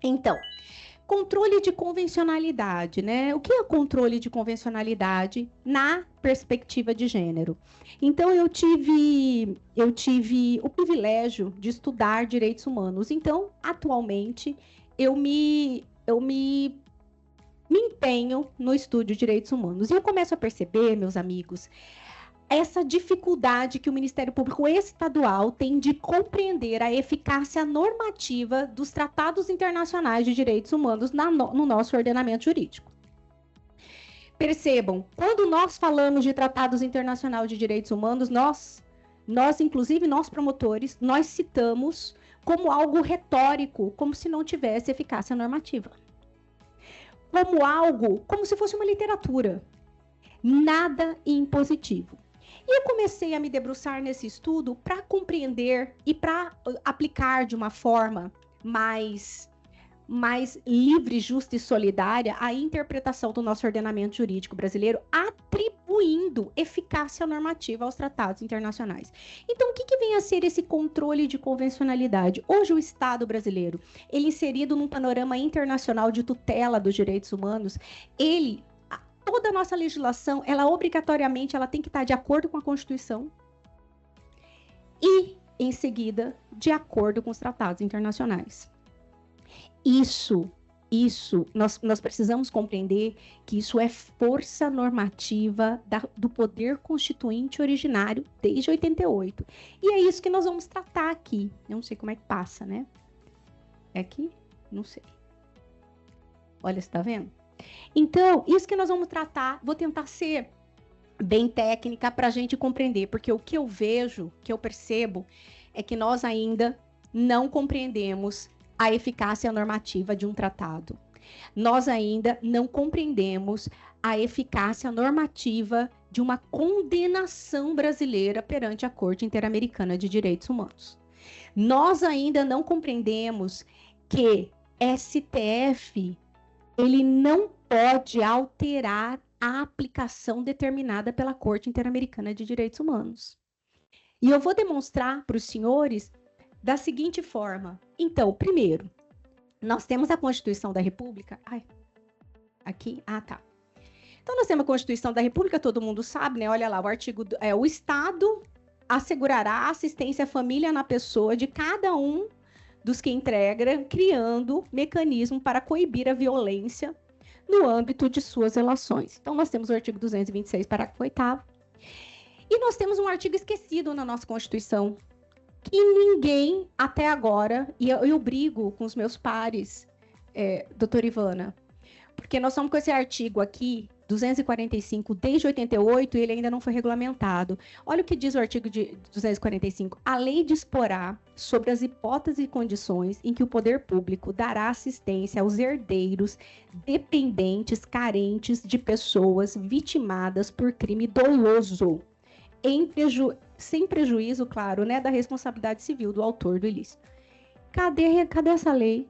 Então, controle de convencionalidade, né? O que é controle de convencionalidade na perspectiva de gênero? Então, eu tive o privilégio de estudar direitos humanos. Então, atualmente, me empenho no estudo de direitos humanos. E eu começo a perceber, meus amigos, essa dificuldade que o Ministério Público Estadual tem de compreender a eficácia normativa dos tratados internacionais de direitos humanos no nosso ordenamento jurídico. Percebam, quando nós falamos de tratados internacionais de direitos humanos, inclusive nós promotores, nós citamos como algo retórico, como se não tivesse eficácia normativa. Como se fosse uma literatura. Nada impositivo. E eu comecei a me debruçar nesse estudo para compreender e para aplicar de uma forma mais livre, justa e solidária a interpretação do nosso ordenamento jurídico brasileiro, atribuindo eficácia normativa aos tratados internacionais. Então, o que vem a ser esse controle de convencionalidade? Hoje, o Estado brasileiro, ele inserido num panorama internacional de tutela dos direitos humanos, toda a nossa legislação, obrigatoriamente, tem que estar de acordo com a Constituição e, em seguida, de acordo com os tratados internacionais. Nós precisamos compreender que isso é força normativa do poder constituinte originário desde 88. E é isso que nós vamos tratar aqui. Eu não sei como é que passa, né? É aqui? Não sei. Olha, você está vendo? Então, isso que nós vamos tratar, vou tentar ser bem técnica para a gente compreender, porque o que eu vejo, que eu percebo, é que nós ainda não compreendemos a eficácia normativa de um tratado. Nós ainda não compreendemos a eficácia normativa de uma condenação brasileira perante a Corte Interamericana de Direitos Humanos. Nós ainda não compreendemos que STF ele não pode alterar a aplicação determinada pela Corte Interamericana de Direitos Humanos. E eu vou demonstrar para os senhores da seguinte forma. Então, primeiro, nós temos a Constituição da República. Aqui? Tá. Então, nós temos a Constituição da República, todo mundo sabe, né? Olha lá, o artigo... o Estado assegurará assistência à família na pessoa de cada um dos que integram, criando mecanismo para coibir a violência no âmbito de suas relações. Então, nós temos o artigo 226, parágrafo 8º. E nós temos um artigo esquecido na nossa Constituição, que ninguém, até agora, e eu brigo com os meus pares, doutora Ivana, porque nós estamos com esse artigo aqui, 245, desde 88, e ele ainda não foi regulamentado. Olha o que diz o artigo de 245. A lei disporá sobre as hipóteses e condições em que o poder público dará assistência aos herdeiros, dependentes, carentes de pessoas vitimadas por crime doloso, sem prejuízo, claro, né, da responsabilidade civil do autor do ilícito. Cadê essa lei?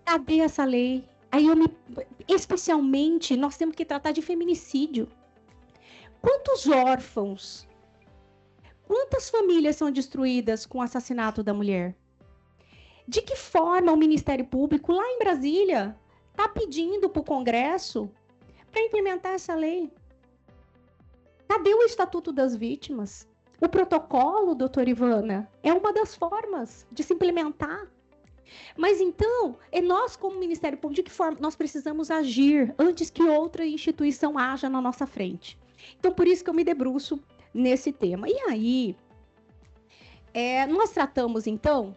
Cadê essa lei? Especialmente, nós temos que tratar de feminicídio. Quantos órfãos, quantas famílias são destruídas com o assassinato da mulher? De que forma o Ministério Público, lá em Brasília, está pedindo para o Congresso para implementar essa lei? Cadê o Estatuto das Vítimas? O protocolo, doutora Ivana, é uma das formas de se implementar. Mas então, nós como Ministério Público, de que forma nós precisamos agir antes que outra instituição haja na nossa frente? Então, por isso que eu me debruço nesse tema. E aí, nós tratamos, então,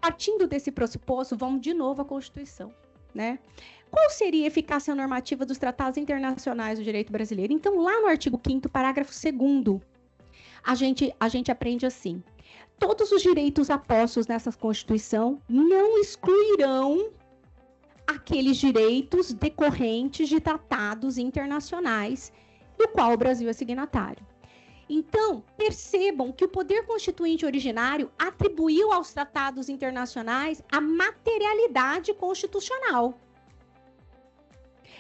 partindo desse pressuposto, vamos de novo à Constituição, né? Qual seria a eficácia normativa dos tratados internacionais do direito brasileiro? Então, lá no artigo 5º, parágrafo 2º, a gente aprende assim: todos os direitos apostos nessa Constituição não excluirão aqueles direitos decorrentes de tratados internacionais do qual o Brasil é signatário. Então, percebam que o poder constituinte originário atribuiu aos tratados internacionais a materialidade constitucional.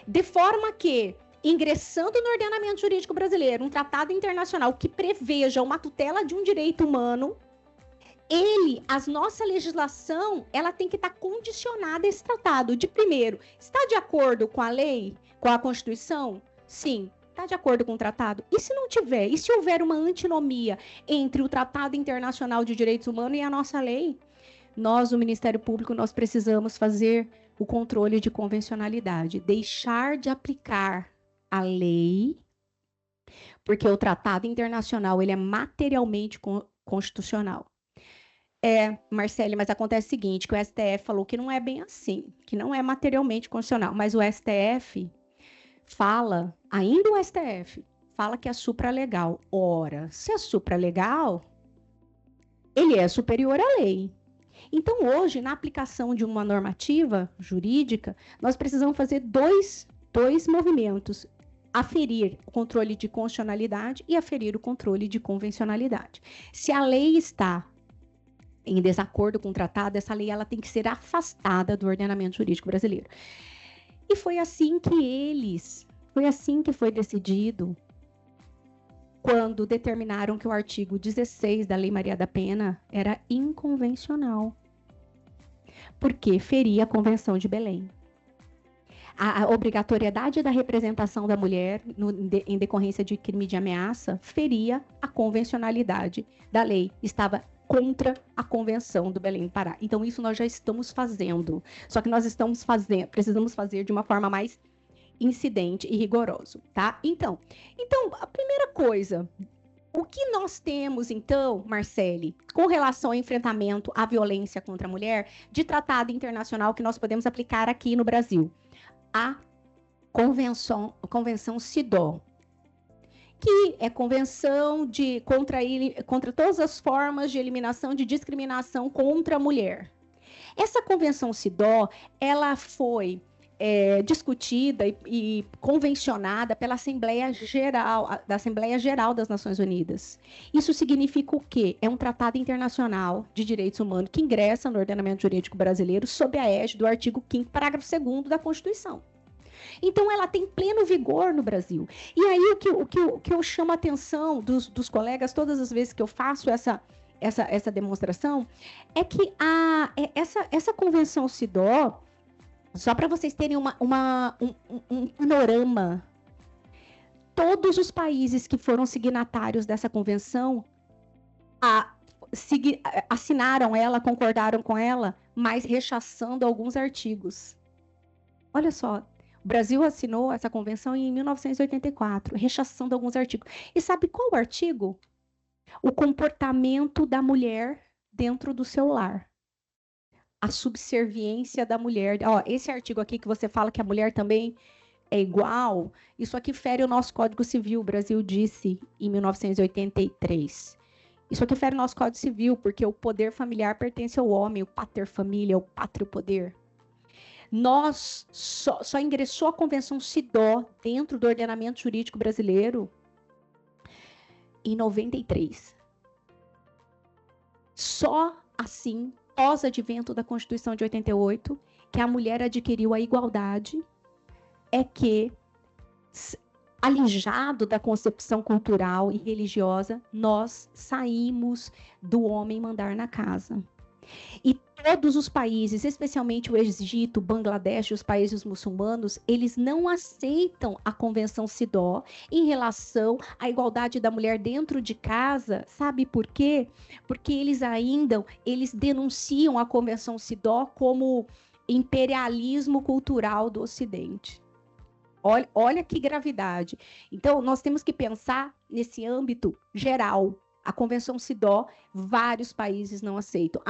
De forma que, ingressando no ordenamento jurídico brasileiro, um tratado internacional que preveja uma tutela de um direito humano, a nossa legislação, ela tem que estar condicionada a esse tratado. De primeiro, está de acordo com a lei, com a Constituição? Sim. Está de acordo com o tratado? E se não tiver? E se houver uma antinomia entre o Tratado Internacional de Direitos Humanos e a nossa lei? Nós, o Ministério Público, nós precisamos fazer o controle de convencionalidade, deixar de aplicar a lei, porque o Tratado Internacional ele é materialmente constitucional. Marcele, mas acontece o seguinte, que o STF falou que não é bem assim, que não é materialmente constitucional, mas o STF fala, ainda o STF, fala que é supralegal. Ora, se é supralegal, ele é superior à lei. Então, hoje, na aplicação de uma normativa jurídica, nós precisamos fazer dois movimentos. Aferir o controle de constitucionalidade e aferir o controle de convencionalidade. Se a lei está em desacordo com o tratado, essa lei ela tem que ser afastada do ordenamento jurídico brasileiro. E foi assim que foi decidido quando determinaram que o artigo 16 da Lei Maria da Penha era inconvencional, porque feria a Convenção de Belém. A obrigatoriedade da representação da mulher em decorrência de crime de ameaça feria a convencionalidade da lei, estava contra a Convenção do Belém do Pará. Então, isso nós já estamos fazendo, só que nós precisamos fazer de uma forma mais incidente e rigoroso, tá? Então, a primeira coisa, o que nós temos, então, Marcele, com relação ao enfrentamento à violência contra a mulher, de tratado internacional que nós podemos aplicar aqui no Brasil? A Convenção CEDAW, que é convenção contra todas as formas de eliminação de discriminação contra a mulher. Essa Convenção CEDAW, ela foi discutida e convencionada pela Assembleia Geral das Nações Unidas. Isso significa o quê? É um tratado internacional de direitos humanos que ingressa no ordenamento jurídico brasileiro sob a égide do artigo 5º, parágrafo 2º da Constituição. Então, ela tem pleno vigor no Brasil. E aí, o que eu chamo a atenção dos colegas, todas as vezes que eu faço essa demonstração, é que essa Convenção CEDAW, só para vocês terem um panorama, todos os países que foram signatários dessa convenção assinaram ela, concordaram com ela, mas rechaçando alguns artigos. Olha só, o Brasil assinou essa convenção em 1984, rechaçando alguns artigos. E sabe qual o artigo? O comportamento da mulher dentro do seu lar. A subserviência da mulher. Ó, esse artigo aqui que você fala que a mulher também é igual, isso aqui fere o nosso Código Civil, o Brasil disse em 1983. Isso aqui fere o nosso Código Civil, porque o poder familiar pertence ao homem, o pater família, o pátrio poder. Nós só ingressou a Convenção CEDAW dentro do ordenamento jurídico brasileiro em 93. Só assim, pós-advento da Constituição de 88, que a mulher adquiriu a igualdade, é que, alijado da concepção cultural e religiosa, nós saímos do homem mandar na casa. E todos os países, especialmente o Egito, Bangladesh e os países muçulmanos, eles não aceitam a Convenção CEDAW em relação à igualdade da mulher dentro de casa. Sabe por quê? Porque eles denunciam a Convenção CEDAW como imperialismo cultural do Ocidente. Olha que gravidade. Então, nós temos que pensar nesse âmbito geral. A Convenção CEDAW, vários países não aceitam.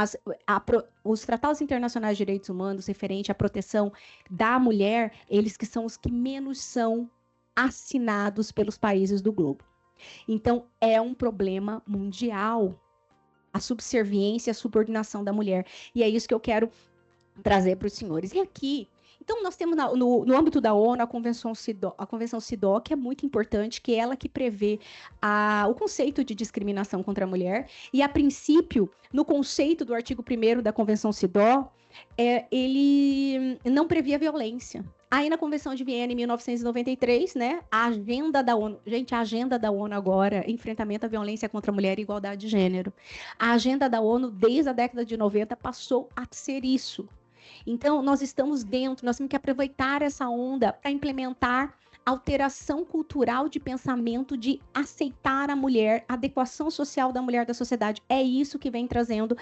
Os tratados internacionais de direitos humanos referente à proteção da mulher, eles que são os que menos são assinados pelos países do globo. Então, é um problema mundial a subserviência e a subordinação da mulher. E é isso que eu quero trazer para os senhores. E aqui, Então, nós temos no âmbito da ONU a Convenção CEDAW, que é muito importante, que é ela que prevê o conceito de discriminação contra a mulher. E, a princípio, no conceito do artigo 1º da Convenção CEDAW, ele não previa violência. Aí, na Convenção de Viena, em 1993, né, a agenda da ONU... Gente, a agenda da ONU agora é enfrentamento à violência contra a mulher e igualdade de gênero. A agenda da ONU, desde a década de 90, passou a ser isso. Então, nós estamos dentro, nós temos que aproveitar essa onda para implementar alteração cultural de pensamento, de aceitar a mulher, adequação social da mulher da sociedade. É isso que vem trazendo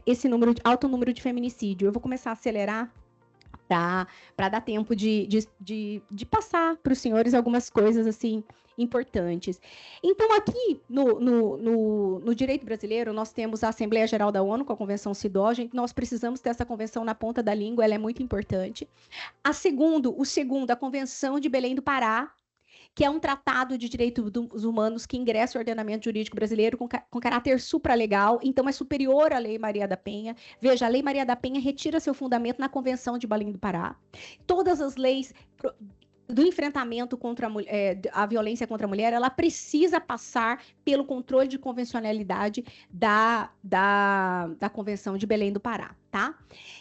esse alto número de feminicídio. Eu vou começar a acelerar para dar tempo de passar para os senhores algumas coisas assim importantes. Então, aqui no direito brasileiro, nós temos a Assembleia Geral da ONU com a Convenção CEDAW. Nós precisamos ter essa convenção na ponta da língua, ela é muito importante. A Convenção de Belém do Pará, que é um tratado de direitos humanos que ingressa no ordenamento jurídico brasileiro com caráter supralegal, então é superior à Lei Maria da Penha. Veja, a Lei Maria da Penha retira seu fundamento na Convenção de Belém do Pará. Todas as leis do enfrentamento contra a violência contra a mulher, ela precisa passar pelo controle de convencionalidade da Convenção de Belém do Pará, tá?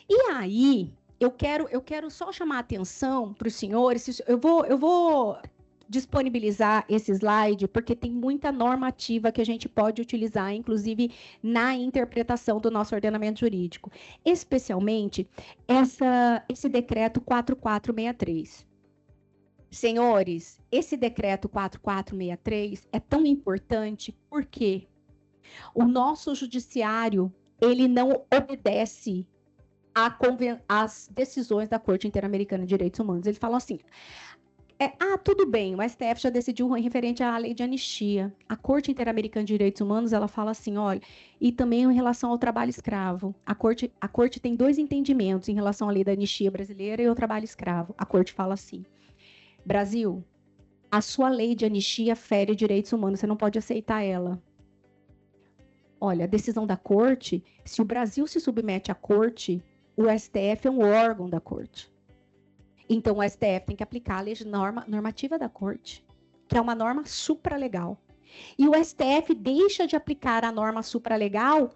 E aí, eu quero só chamar a atenção para os senhores, eu vou disponibilizar esse slide, porque tem muita normativa que a gente pode utilizar, inclusive na interpretação do nosso ordenamento jurídico, especialmente esse decreto 4463. Senhores, esse decreto 4463 é tão importante porque o nosso judiciário, ele não obedece às decisões da Corte Interamericana de Direitos Humanos. Ele fala assim: tudo bem, o STF já decidiu em referente à lei de anistia. A Corte Interamericana de Direitos Humanos, ela fala assim, olha, e também em relação ao trabalho escravo. A Corte tem dois entendimentos em relação à lei da anistia brasileira e ao trabalho escravo. A Corte fala assim: Brasil, a sua lei de anistia fere direitos humanos, você não pode aceitar ela. Olha, a decisão da Corte, se o Brasil se submete à Corte, o STF é um órgão da Corte. Então, o STF tem que aplicar a normativa da Corte, que é uma norma supralegal. E o STF deixa de aplicar a norma supralegal,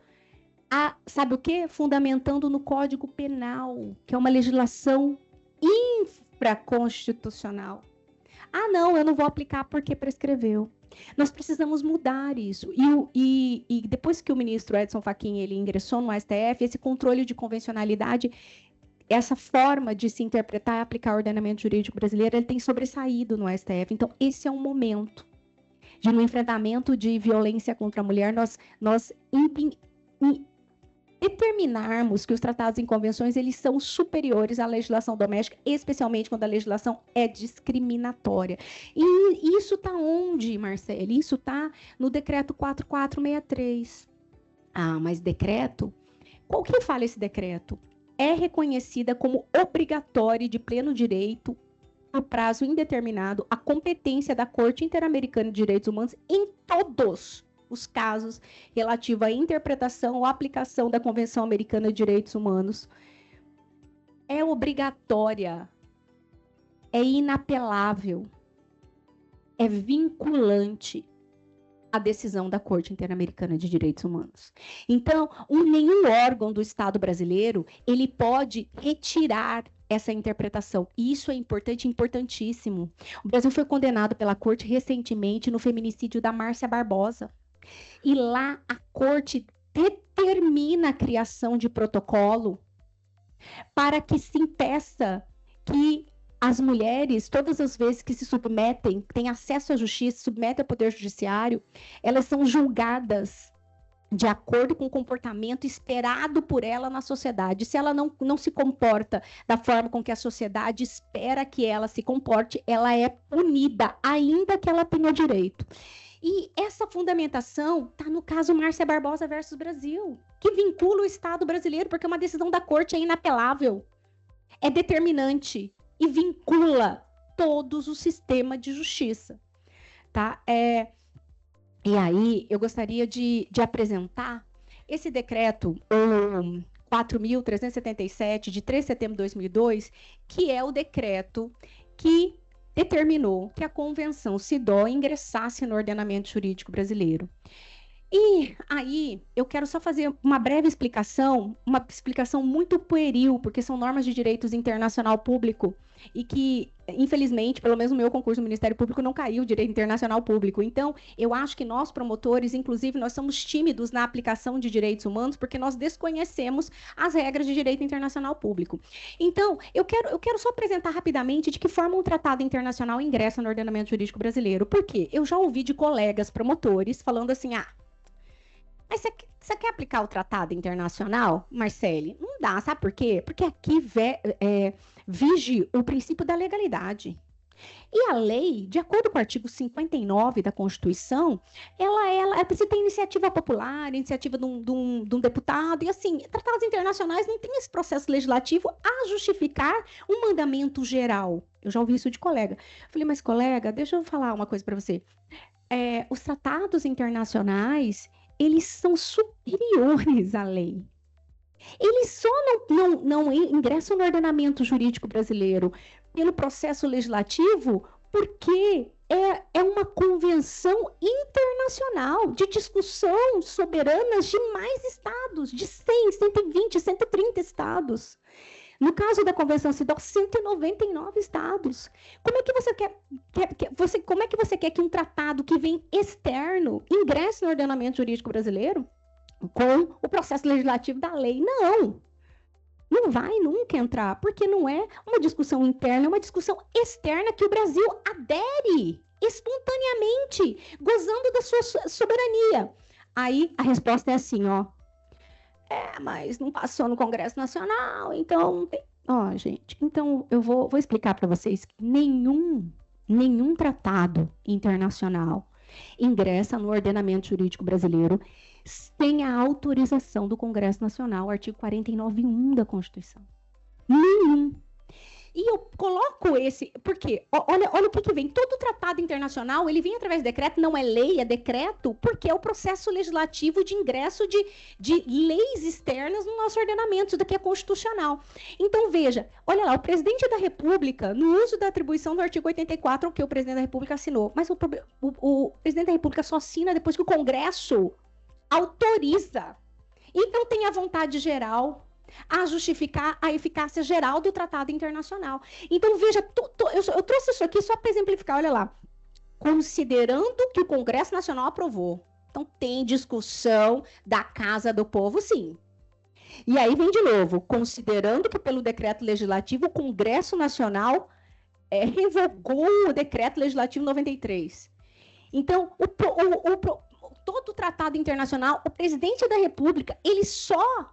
sabe o quê? Fundamentando no Código Penal, que é uma legislação infraconstitucional. Não, eu não vou aplicar porque prescreveu. Nós precisamos mudar isso. E depois que o ministro Edson Fachin ele ingressou no STF, esse controle de convencionalidade, essa forma de se interpretar e aplicar o ordenamento jurídico brasileiro, ele tem sobressaído no STF. Então, esse é um momento de, no enfrentamento de violência contra a mulher, nós determinarmos que os tratados em convenções, eles são superiores à legislação doméstica, especialmente quando a legislação é discriminatória. E isso está onde, Marcele? Isso está no decreto 4463. Mas decreto? Qual que fala esse decreto? É reconhecida como obrigatória e de pleno direito, por prazo indeterminado, a competência da Corte Interamericana de Direitos Humanos em todos os casos relativos à interpretação ou aplicação da Convenção Americana de Direitos Humanos. É obrigatória, é inapelável, é vinculante a decisão da Corte Interamericana de Direitos Humanos. Então, nenhum órgão do Estado brasileiro, ele pode retirar essa interpretação. E isso é importante, importantíssimo. O Brasil foi condenado pela Corte recentemente no feminicídio da Márcia Barbosa. E lá a Corte determina a criação de protocolo para que se impeça que as mulheres, todas as vezes que se submetem, têm acesso à justiça, se submetem ao poder judiciário, elas são julgadas de acordo com o comportamento esperado por ela na sociedade. Se ela não se comporta da forma com que a sociedade espera que ela se comporte, ela é punida, ainda que ela tenha direito. E essa fundamentação está no caso Márcia Barbosa versus Brasil, que vincula o Estado brasileiro, porque uma decisão da Corte é inapelável, é determinante e vincula todos o sistema de justiça, tá? E aí, eu gostaria de apresentar esse decreto, o 4.377, de 3 de setembro de 2002, que é o decreto que determinou que a Convenção CEDAW ingressasse no ordenamento jurídico brasileiro. E aí, eu quero só fazer uma breve explicação, uma explicação muito pueril, porque são normas de direitos internacional público e que, infelizmente, pelo menos no meu concurso do Ministério Público, não caiu direito internacional público. Então, eu acho que nós, promotores, inclusive, nós somos tímidos na aplicação de direitos humanos, porque nós desconhecemos as regras de direito internacional público. Então, eu quero só apresentar rapidamente de que forma um tratado internacional ingressa no ordenamento jurídico brasileiro. Por quê? Eu já ouvi de colegas promotores falando assim, mas você quer aplicar o tratado internacional, Marcele? Não dá, sabe por quê? Porque aqui vige o princípio da legalidade. E a lei, de acordo com o artigo 59 da Constituição, ela precisa ter iniciativa popular, iniciativa de um deputado, e assim, tratados internacionais não têm esse processo legislativo a justificar um mandamento geral. Eu já ouvi isso de colega. Falei, mas colega, deixa eu falar uma coisa para você. Os tratados internacionais, eles são superiores à lei. Eles só não ingressam no ordenamento jurídico brasileiro pelo processo legislativo porque é uma convenção internacional de discussão soberanas de mais estados, de 100, 120, 130 estados. No caso da Convenção CEDAW, 199 estados. Como é que você quer que um tratado que vem externo ingresse no ordenamento jurídico brasileiro com o processo legislativo da lei? Não vai nunca entrar, porque não é uma discussão interna, é uma discussão externa que o Brasil adere espontaneamente, gozando da sua soberania. Aí a resposta é assim, mas não passou no Congresso Nacional, então não tem... gente, então eu vou explicar para vocês que nenhum tratado internacional ingressa no ordenamento jurídico brasileiro sem a autorização do Congresso Nacional, artigo 49.1 da Constituição. Nenhum. E eu coloco porque olha o que vem. Todo tratado internacional, ele vem através de decreto, não é lei, é decreto, porque é o processo legislativo de ingresso de leis externas no nosso ordenamento, isso daqui é constitucional. Então, veja, olha lá, o presidente da República, no uso da atribuição do artigo 84, que o presidente da República assinou, mas o presidente da República só assina depois que o Congresso autoriza. Então, tem a vontade geral a justificar a eficácia geral do tratado internacional. Então, veja, eu trouxe isso aqui só para exemplificar, olha lá. Considerando que o Congresso Nacional aprovou. Então, tem discussão da Casa do Povo, sim. E aí vem de novo, considerando que pelo decreto legislativo o Congresso Nacional revogou o decreto legislativo 93. Então, todo o tratado internacional, o presidente da República, ele só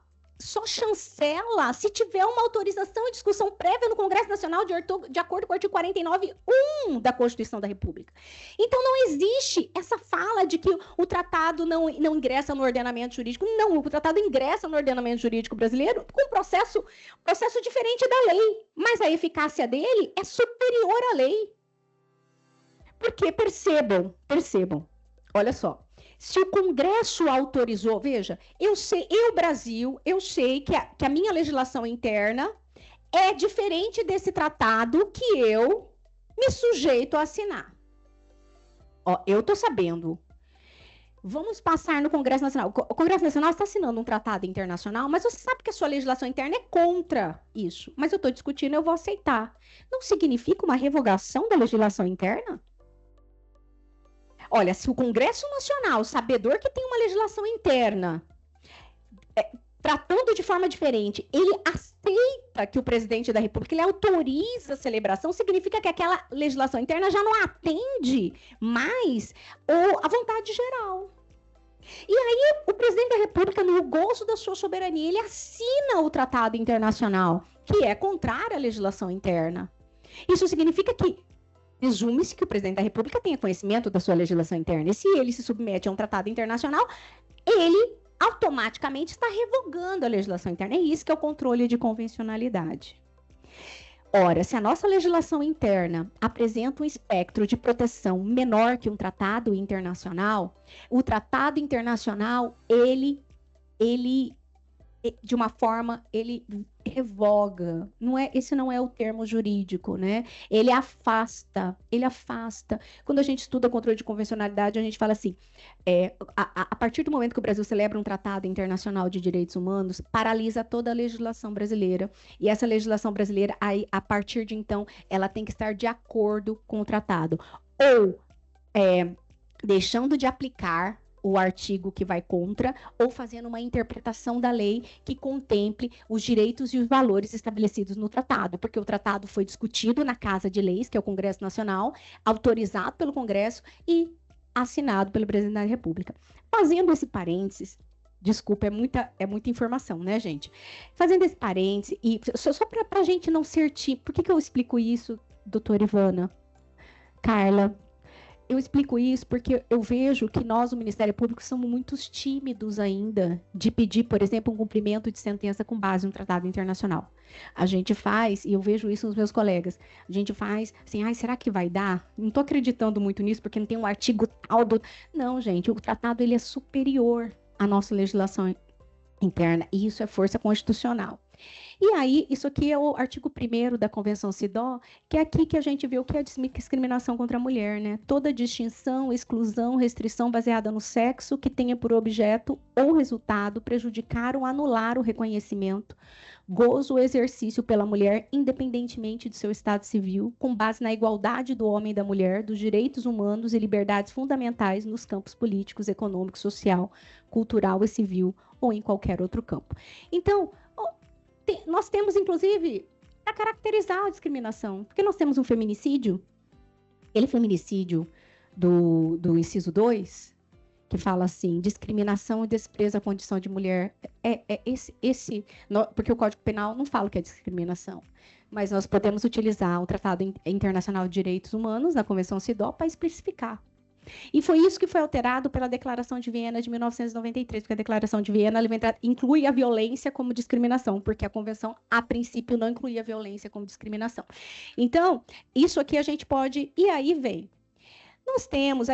chancela se tiver uma autorização e discussão prévia no Congresso Nacional de acordo com o artigo 49.1 da Constituição da República. Então, não existe essa fala de que o tratado não ingressa no ordenamento jurídico. Não, o tratado ingressa no ordenamento jurídico brasileiro com um processo diferente da lei, mas a eficácia dele é superior à lei. Porque, percebam, olha só, se o Congresso autorizou, veja, Brasil, eu sei que a minha legislação interna é diferente desse tratado que eu me sujeito a assinar. Eu estou sabendo. Vamos passar no Congresso Nacional. O Congresso Nacional está assinando um tratado internacional, mas você sabe que a sua legislação interna é contra isso. Mas eu estou discutindo, eu vou aceitar. Não significa uma revogação da legislação interna? Olha, se o Congresso Nacional, sabedor que tem uma legislação interna, tratando de forma diferente, ele aceita que o presidente da República, ele autoriza a celebração, significa que aquela legislação interna já não atende mais a vontade geral. E aí, o presidente da República, no gozo da sua soberania, ele assina o tratado internacional, que é contrário à legislação interna. Isso significa que presume-se que o presidente da República tenha conhecimento da sua legislação interna. E se ele se submete a um tratado internacional, ele automaticamente está revogando a legislação interna. É isso que é o controle de convencionalidade. Ora, se a nossa legislação interna apresenta um espectro de proteção menor que um tratado internacional, o tratado internacional, ele de uma forma, ele revoga, esse não é o termo jurídico, né? Ele afasta. Quando a gente estuda controle de convencionalidade, a gente fala assim, a partir do momento que o Brasil celebra um tratado internacional de direitos humanos, paralisa toda a legislação brasileira, e essa legislação brasileira, aí, a partir de então, ela tem que estar de acordo com o tratado, ou deixando de aplicar o artigo que vai contra, ou fazendo uma interpretação da lei que contemple os direitos e os valores estabelecidos no tratado, porque o tratado foi discutido na Casa de Leis, que é o Congresso Nacional, autorizado pelo Congresso e assinado pelo Presidente da República. Fazendo esse parênteses, desculpa, é muita informação, né, gente? Fazendo esse parênteses, e só para a gente não ser tipo, por que eu explico isso, doutora Ivana? Carla, eu explico isso porque eu vejo que nós, o Ministério Público, somos muito tímidos ainda de pedir, por exemplo, um cumprimento de sentença com base no tratado internacional. A gente faz, e eu vejo isso nos meus colegas, a gente faz assim, será que vai dar? Não estou acreditando muito nisso porque não tem um artigo tal do... Não, gente, o tratado ele é superior à nossa legislação interna, e isso é força constitucional. E aí, isso aqui é o artigo 1º da Convenção CEDAW, que é aqui que a gente vê o que é discriminação contra a mulher, né? Toda distinção, exclusão, restrição baseada no sexo que tenha por objeto ou resultado prejudicar ou anular o reconhecimento, gozo ou exercício pela mulher, independentemente de seu estado civil, com base na igualdade do homem e da mulher, dos direitos humanos e liberdades fundamentais nos campos políticos, econômico, social, cultural e civil, ou em qualquer outro campo. Então, nós temos, inclusive, para caracterizar a discriminação, porque nós temos um feminicídio, feminicídio do inciso 2, que fala assim, discriminação e desprezo à condição de mulher, porque o Código Penal não fala que é discriminação, mas nós podemos utilizar o Tratado Internacional de Direitos Humanos, na Convenção CEDAW, para especificar. E foi isso que foi alterado pela Declaração de Viena de 1993, porque a Declaração de Viena inclui a violência como discriminação, porque a Convenção, a princípio, não incluía a violência como discriminação. Então, isso aqui a gente pode... E aí vem... Nós temos...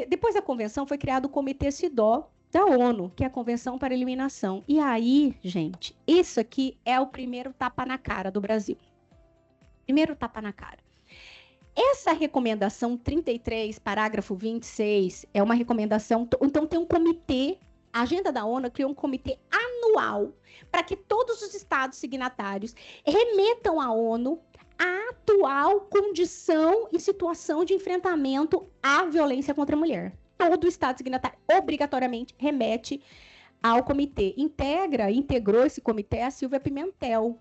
Depois da Convenção, foi criado o Comitê CEDAW da ONU, que é a Convenção para a Eliminação. E aí, gente, isso aqui é o primeiro tapa na cara do Brasil. Primeiro tapa na cara. Essa recomendação 33, parágrafo 26, é uma recomendação... Então, tem um comitê... A agenda da ONU criou um comitê anual para que todos os estados signatários remetam à ONU a atual condição e situação de enfrentamento à violência contra a mulher. Todo estado signatário, obrigatoriamente, remete ao comitê. Integrou esse comitê a Silvia Pimentel,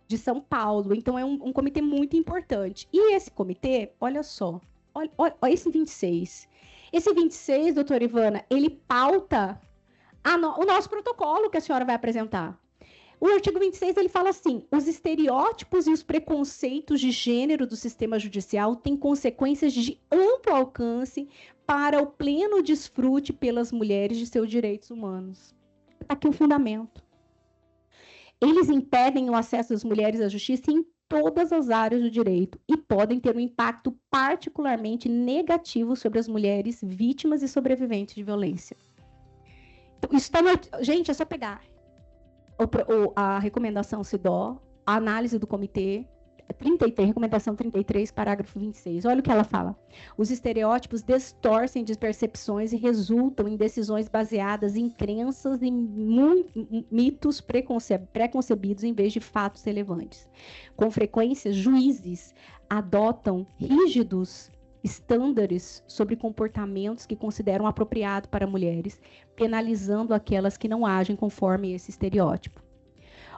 de São Paulo. Então, é um comitê muito importante. E esse comitê, olha só, olha esse 26. Esse 26, doutora Ivana, ele pauta o nosso protocolo que a senhora vai apresentar. O artigo 26, ele fala assim, os estereótipos e os preconceitos de gênero do sistema judicial têm consequências de amplo alcance para o pleno desfrute pelas mulheres de seus direitos humanos. Está aqui o fundamento. Eles impedem o acesso das mulheres à justiça em todas as áreas do direito e podem ter um impacto particularmente negativo sobre as mulheres vítimas e sobreviventes de violência. Então, isso tá gente, é só pegar a recomendação CEDAW, a análise do comitê, recomendação 33, parágrafo 26. Olha o que ela fala. Os estereótipos distorcem de percepções e resultam em decisões baseadas em crenças e mitos preconcebidos em vez de fatos relevantes. Com frequência, juízes adotam rígidos estándares sobre comportamentos que consideram apropriado para mulheres, penalizando aquelas que não agem conforme esse estereótipo.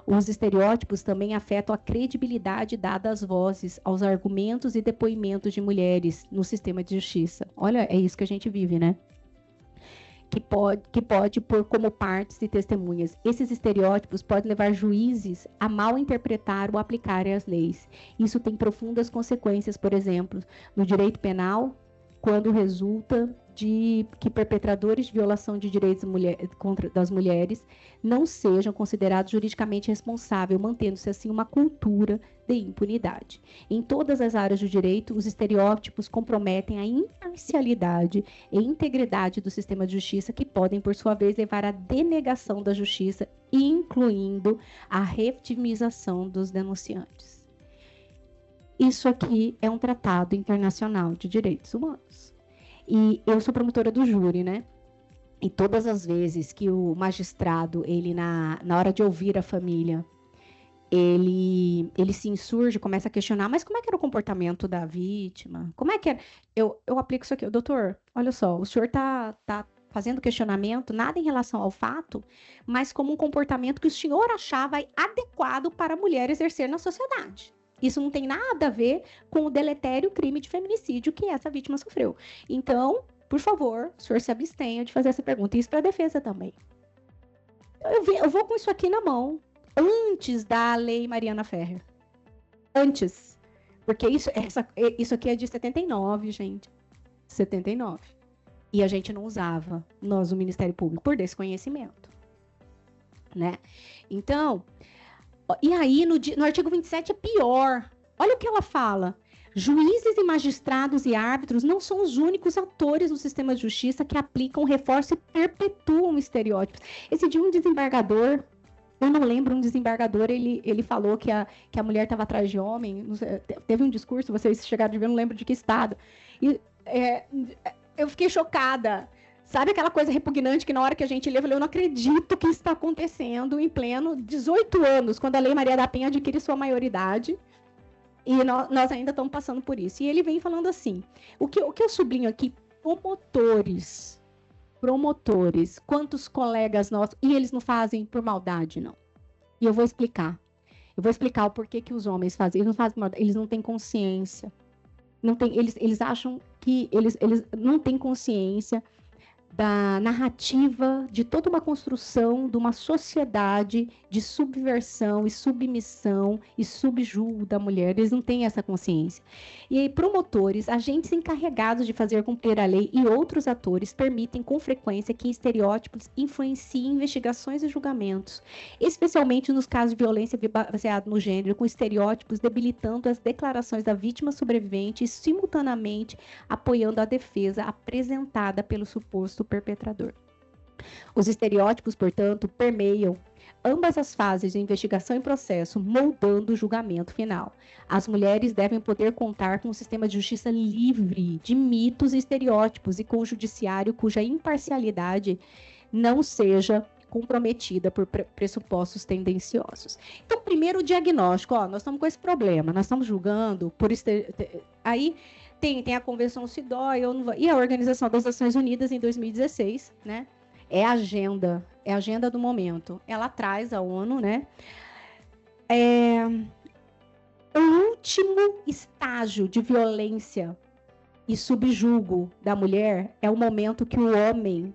Os estereótipos também afetam a credibilidade dada às vozes, aos argumentos e depoimentos de mulheres no sistema de justiça. Olha, é isso que a gente vive, né? Que pode pôr como partes e testemunhas. Esses estereótipos podem levar juízes a mal interpretar ou aplicarem as leis. Isso tem profundas consequências, por exemplo, no direito penal, quando resulta de que perpetradores de violação de direitos das mulheres não sejam considerados juridicamente responsáveis, mantendo-se assim uma cultura de impunidade. Em todas as áreas do direito, os estereótipos comprometem a imparcialidade e integridade do sistema de justiça, que podem, por sua vez, levar à denegação da justiça, incluindo a revitimização dos denunciantes. Isso aqui é um tratado internacional de direitos humanos. E eu sou promotora do júri, né? E todas as vezes que o magistrado, ele na hora de ouvir a família, ele se insurge, começa a questionar, mas como é que era o comportamento da vítima? Como é que era? Eu aplico isso aqui. Doutor, olha só, o senhor tá fazendo questionamento, nada em relação ao fato, mas como um comportamento que o senhor achava adequado para a mulher exercer na sociedade. Isso não tem nada a ver com o deletério crime de feminicídio que essa vítima sofreu. Então, por favor, o senhor se abstenha de fazer essa pergunta. E isso para a defesa também. Eu vou com isso aqui na mão, antes da lei Mariana Ferrer. Antes. Porque isso aqui é de 79, gente. 79. E a gente não usava, nós, o Ministério Público, por desconhecimento. Né? Então... E aí, no artigo 27 é pior. Olha o que ela fala. Juízes e magistrados e árbitros não são os únicos atores do sistema de justiça que aplicam, reforçam e perpetuam estereótipos. Esse dia um desembargador, eu não lembro, um desembargador, ele falou que a mulher estava atrás de homem. Teve um discurso, vocês chegaram de ver, não lembro de que estado. E eu fiquei chocada. Sabe aquela coisa repugnante que na hora que a gente lê, eu falei, eu não acredito que isso está acontecendo em pleno 18 anos, quando a Lei Maria da Penha adquire sua maioridade, e nós ainda estamos passando por isso. E ele vem falando assim, o que eu sublinho aqui, promotores, quantos colegas nossos, e eles não fazem por maldade, não. E eu vou explicar. Eu vou explicar o porquê que os homens fazem. Eles não fazem por maldade, eles não têm consciência. Eles acham que eles não têm consciência da narrativa de toda uma construção de uma sociedade de subversão e submissão e subjugo da mulher. Eles não têm essa consciência. E aí, promotores, agentes encarregados de fazer cumprir a lei e outros atores permitem com frequência que estereótipos influenciem investigações e julgamentos, especialmente nos casos de violência baseada no gênero, com estereótipos debilitando as declarações da vítima sobrevivente e simultaneamente apoiando a defesa apresentada pelo suposto perpetrador. Os estereótipos, portanto, permeiam ambas as fases de investigação e processo, moldando o julgamento final. As mulheres devem poder contar com um sistema de justiça livre de mitos e estereótipos e com um judiciário cuja imparcialidade não seja comprometida por pressupostos tendenciosos. Então, primeiro o diagnóstico, nós estamos com esse problema, nós estamos julgando por aí tem a Convenção CEDAW e a Organização das Nações Unidas em 2016, né? É a agenda do momento. Ela traz a ONU, né? O último estágio de violência e subjugo da mulher é o momento que o homem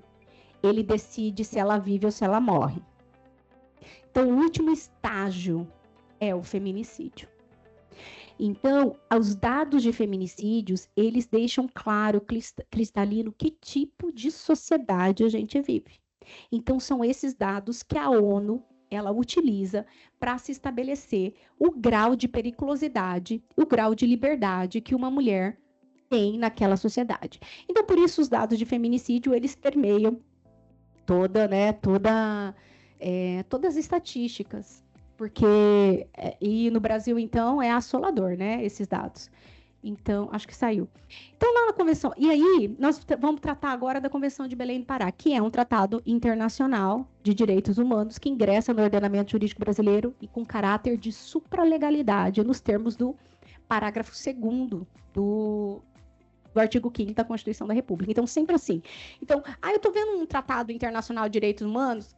ele decide se ela vive ou se ela morre. Então, o último estágio é o feminicídio. Então, os dados de feminicídios, eles deixam claro, cristalino, que tipo de sociedade a gente vive. Então, são esses dados que a ONU, ela utiliza para se estabelecer o grau de periculosidade, o grau de liberdade que uma mulher tem naquela sociedade. Então, por isso, os dados de feminicídio, eles permeiam todas as estatísticas. Porque, e no Brasil, então, é assolador, né, esses dados. Então, acho que saiu. Então, lá na Convenção... E aí, nós vamos tratar agora da Convenção de Belém do Pará, que é um tratado internacional de direitos humanos que ingressa no ordenamento jurídico brasileiro e com caráter de supralegalidade, nos termos do parágrafo 2º do artigo 5º da Constituição da República. Então, sempre assim. Então, eu estou vendo um tratado internacional de direitos humanos,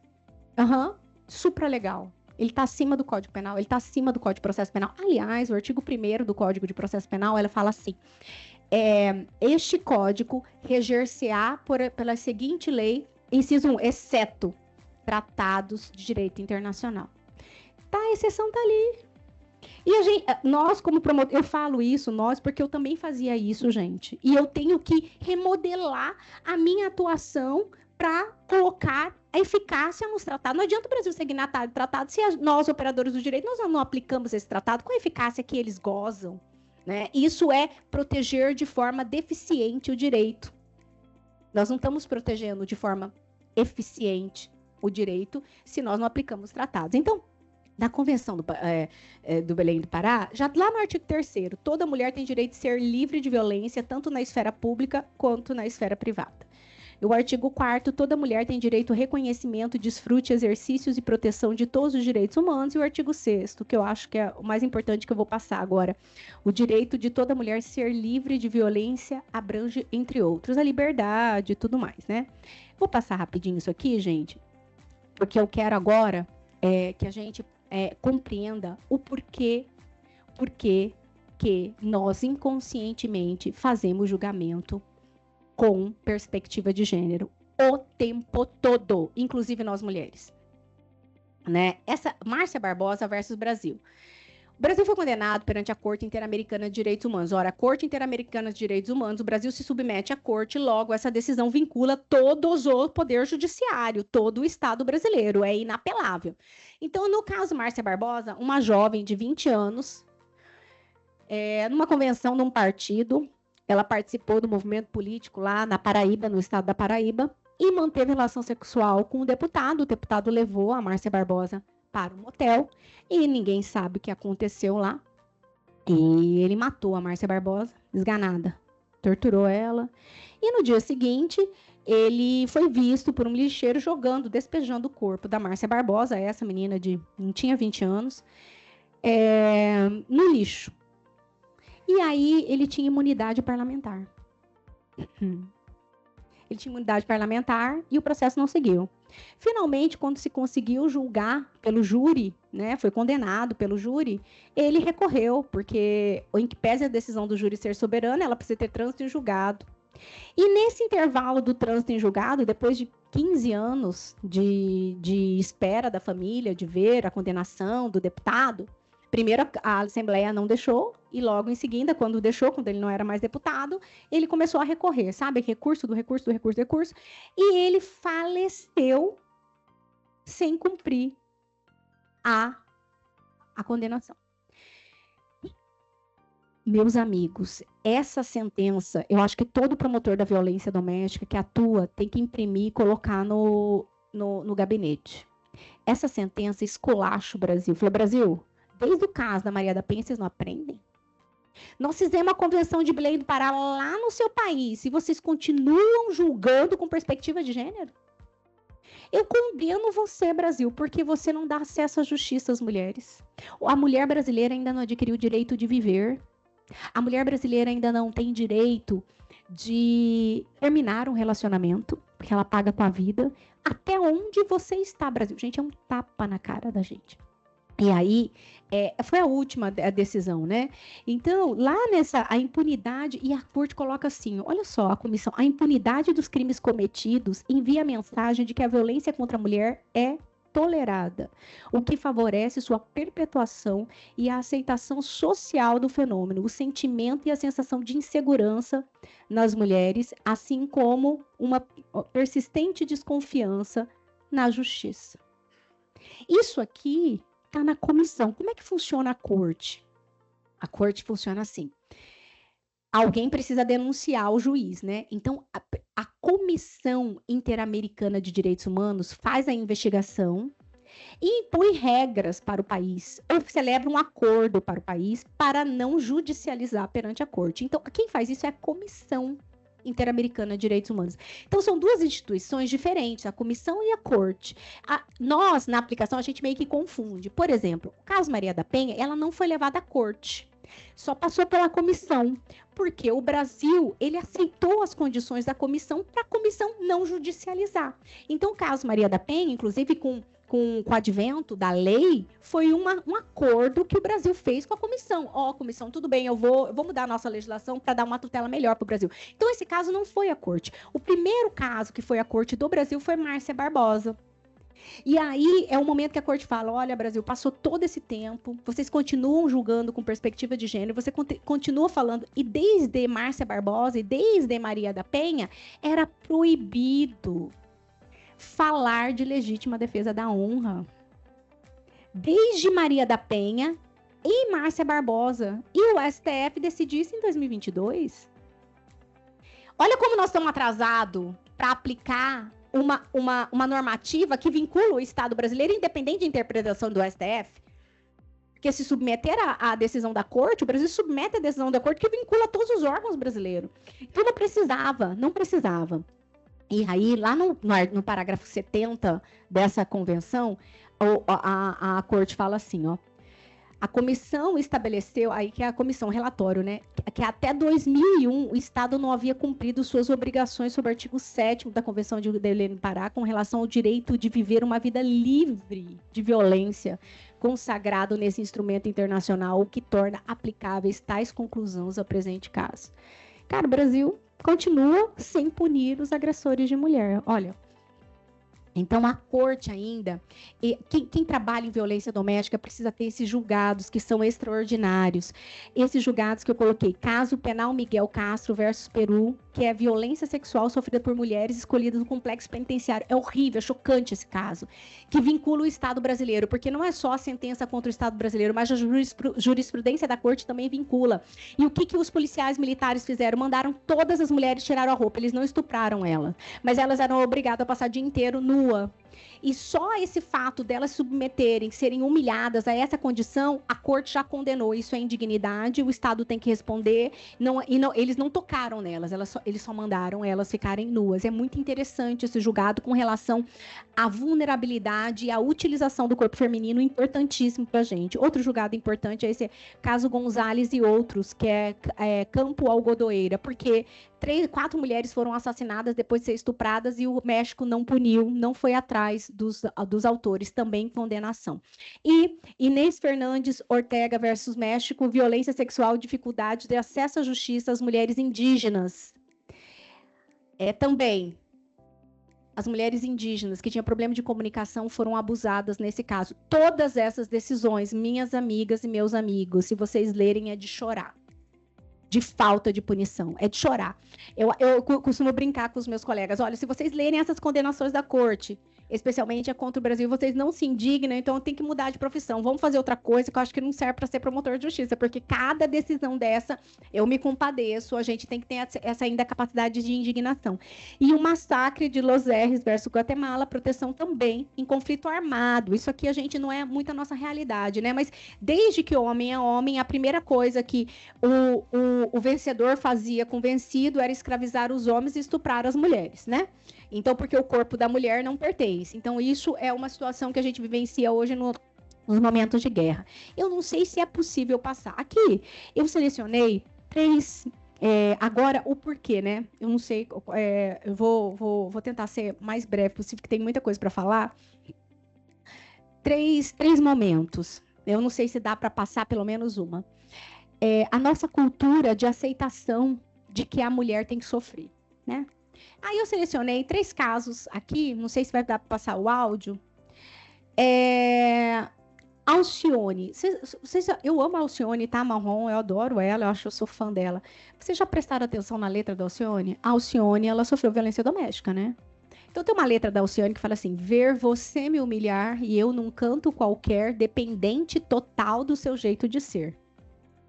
supralegal. Ele está acima do Código Penal, ele está acima do Código de Processo Penal. Aliás, o artigo 1º do Código de Processo Penal, ela fala assim, este código reger-se-á pela seguinte lei, inciso 1, exceto tratados de direito internacional. A exceção está ali. E a gente, nós, como promotor, eu falo isso, nós, porque eu também fazia isso, gente. E eu tenho que remodelar a minha atuação para colocar a eficácia nos tratados. Não adianta o Brasil ser signatário de tratado se nós, operadores do direito, nós não aplicamos esse tratado com a eficácia que eles gozam. Né? Isso é proteger de forma deficiente o direito. Nós não estamos protegendo de forma eficiente o direito se nós não aplicamos tratados. Então, na Convenção do Belém do Pará, já lá no artigo 3º, toda mulher tem direito de ser livre de violência, tanto na esfera pública quanto na esfera privada. O artigo 4º, toda mulher tem direito ao reconhecimento, desfrute, exercícios e proteção de todos os direitos humanos. E o artigo 6º, que eu acho que é o mais importante que eu vou passar agora, o direito de toda mulher ser livre de violência abrange, entre outros, a liberdade e tudo mais, né? Vou passar rapidinho isso aqui, gente, porque eu quero agora que a gente compreenda o porquê que nós inconscientemente fazemos julgamento com perspectiva de gênero o tempo todo, inclusive nós mulheres. Né? Essa Márcia Barbosa versus Brasil. O Brasil foi condenado perante a Corte Interamericana de Direitos Humanos. Ora, a Corte Interamericana de Direitos Humanos, o Brasil se submete à Corte, logo essa decisão vincula todos o Poder Judiciário, todo o Estado brasileiro, é inapelável. Então, no caso Márcia Barbosa, uma jovem de 20 anos, numa convenção num partido, ela participou do movimento político lá na Paraíba, no estado da Paraíba, e manteve relação sexual com o deputado levou a Márcia Barbosa para um motel, e ninguém sabe o que aconteceu lá. E ele matou a Márcia Barbosa, esganada, torturou ela. E no dia seguinte, ele foi visto por um lixeiro despejando o corpo da Márcia Barbosa, essa menina não tinha 20 anos, no lixo. E aí ele tinha imunidade parlamentar. Ele tinha imunidade parlamentar e o processo não seguiu. Finalmente, quando se conseguiu julgar pelo júri, né, foi condenado pelo júri, ele recorreu, porque, em que pese a decisão do júri ser soberana, ela precisa ter trânsito em julgado. E nesse intervalo do trânsito em julgado, depois de 15 anos de espera da família, de ver a condenação do deputado, primeiro a Assembleia não deixou, e logo em seguida, quando ele não era mais deputado, ele começou a recorrer, sabe? Recurso, e ele faleceu sem cumprir a condenação. Meus amigos, essa sentença, eu acho que todo promotor da violência doméstica que atua tem que imprimir e colocar no gabinete. Essa sentença esculacha o Brasil. Falei, Brasil, desde o caso da Maria da Penha, vocês não aprendem? Nós fizemos a Convenção de Belém do Pará lá no seu país e vocês continuam julgando com perspectiva de gênero? Eu condeno você, Brasil, porque você não dá acesso à justiça às mulheres. A mulher brasileira ainda não adquiriu o direito de viver. A mulher brasileira ainda não tem direito de terminar um relacionamento, porque ela paga com a vida. Até onde você está, Brasil? Gente, é um tapa na cara da gente. E aí, foi a última decisão, né? Então, lá a impunidade, e a corte coloca assim, olha só, a comissão, a impunidade dos crimes cometidos envia a mensagem de que a violência contra a mulher é tolerada, o que favorece sua perpetuação e a aceitação social do fenômeno, o sentimento e a sensação de insegurança nas mulheres, assim como uma persistente desconfiança na justiça. Isso aqui está na comissão. Como é que funciona a corte? A corte funciona assim. Alguém precisa denunciar o juiz, né? Então, a Comissão Interamericana de Direitos Humanos faz a investigação e impõe regras para o país, ou celebra um acordo para o país para não judicializar perante a corte. Então, quem faz isso é a Comissão Interamericana de Direitos Humanos. Então, são duas instituições diferentes, a comissão e a corte. Nós, na aplicação, a gente meio que confunde. Por exemplo, o caso Maria da Penha, ela não foi levada à corte. Só passou pela comissão, porque o Brasil, ele aceitou as condições da comissão para a comissão não judicializar. Então, o caso Maria da Penha, inclusive com o advento da lei, foi um acordo que o Brasil fez com a comissão. Comissão, tudo bem, eu vou mudar a nossa legislação para dar uma tutela melhor para o Brasil. Então, esse caso não foi a corte. O primeiro caso que foi a corte do Brasil foi Márcia Barbosa. E aí é o momento que a corte fala: olha, Brasil, passou todo esse tempo, vocês continuam julgando com perspectiva de gênero, você continua falando, e desde Márcia Barbosa e desde Maria da Penha, era proibido falar de legítima defesa da honra. Desde Maria da Penha e Márcia Barbosa. E o STF decidiu isso em 2022. Olha como nós estamos atrasados para aplicar uma normativa que vincula o Estado brasileiro, independente de interpretação do STF. Porque se submeter à decisão da corte, o Brasil submete a decisão da corte que vincula todos os órgãos brasileiros. Então não precisava. E aí, lá no parágrafo 70 dessa convenção, a corte fala assim, ó. A comissão estabeleceu, aí que é a comissão relatório, né? Que até 2001 o Estado não havia cumprido suas obrigações sob o artigo 7º da Convenção de Belém do Pará com relação ao direito de viver uma vida livre de violência, consagrado nesse instrumento internacional, o que torna aplicáveis tais conclusões ao presente caso. Cara, o Brasil continua sem punir os agressores de mulher. Olha, então a corte ainda, quem trabalha em violência doméstica precisa ter esses julgados que são extraordinários. Esses julgados que eu coloquei, caso penal Miguel Castro versus Peru, que é violência sexual sofrida por mulheres escolhidas no complexo penitenciário. É horrível, é chocante esse caso, que vincula o Estado brasileiro, porque não é só a sentença contra o Estado brasileiro, mas a jurisprudência da corte também vincula. E o que os policiais militares fizeram? Mandaram todas as mulheres tirar a roupa, eles não estupraram elas, mas elas eram obrigadas a passar o dia inteiro nua. E só esse fato delas submeterem, serem humilhadas a essa condição, a corte já condenou. Isso é indignidade, o Estado tem que responder. Eles não tocaram nelas, eles só mandaram elas ficarem nuas. É muito interessante esse julgado com relação à vulnerabilidade e à utilização do corpo feminino, importantíssimo para a gente. Outro julgado importante é esse caso Gonzalez e outros, que é Campo Algodoeira, porque 4 mulheres foram assassinadas depois de ser estupradas e o México não puniu, não foi atrás dos autores, também condenação. E Inês Fernandes Ortega versus México, violência sexual, dificuldade de acesso à justiça às mulheres indígenas. Também, as mulheres indígenas que tinham problema de comunicação foram abusadas nesse caso. Todas essas decisões, minhas amigas e meus amigos, se vocês lerem, é de chorar. De falta de punição, é de chorar. Eu costumo brincar com os meus colegas, olha, se vocês lerem essas condenações da corte, especialmente contra o Brasil, vocês não se indignam, então tem que mudar de profissão, vamos fazer outra coisa que eu acho que não serve para ser promotor de justiça, porque cada decisão dessa, eu me compadeço, a gente tem que ter essa ainda capacidade de indignação. E o massacre de Los Angeles versus Guatemala, proteção também em conflito armado, isso aqui a gente não é muito a nossa realidade, né, mas desde que homem é homem, a primeira coisa que o vencedor fazia com o vencido era escravizar os homens e estuprar as mulheres, né? Então, porque o corpo da mulher não pertence. Então, isso é uma situação que a gente vivencia hoje nos momentos de guerra. Eu não sei se é possível passar. Aqui, eu selecionei 3... agora, o porquê, né? Eu não sei, eu vou tentar ser mais breve possível, porque tem muita coisa para falar. 3 momentos. Eu não sei se dá para passar pelo menos uma. A nossa cultura de aceitação de que a mulher tem que sofrer, né? Aí eu selecionei 3 casos aqui, não sei se vai dar para passar o áudio. Alcione, eu amo a Alcione, tá, Marrom, eu adoro ela, eu acho que eu sou fã dela. Vocês já prestaram atenção na letra da Alcione? A Alcione, ela sofreu violência doméstica, né? Então tem uma letra da Alcione que fala assim: ver você me humilhar e eu num canto qualquer, dependente total do seu jeito de ser.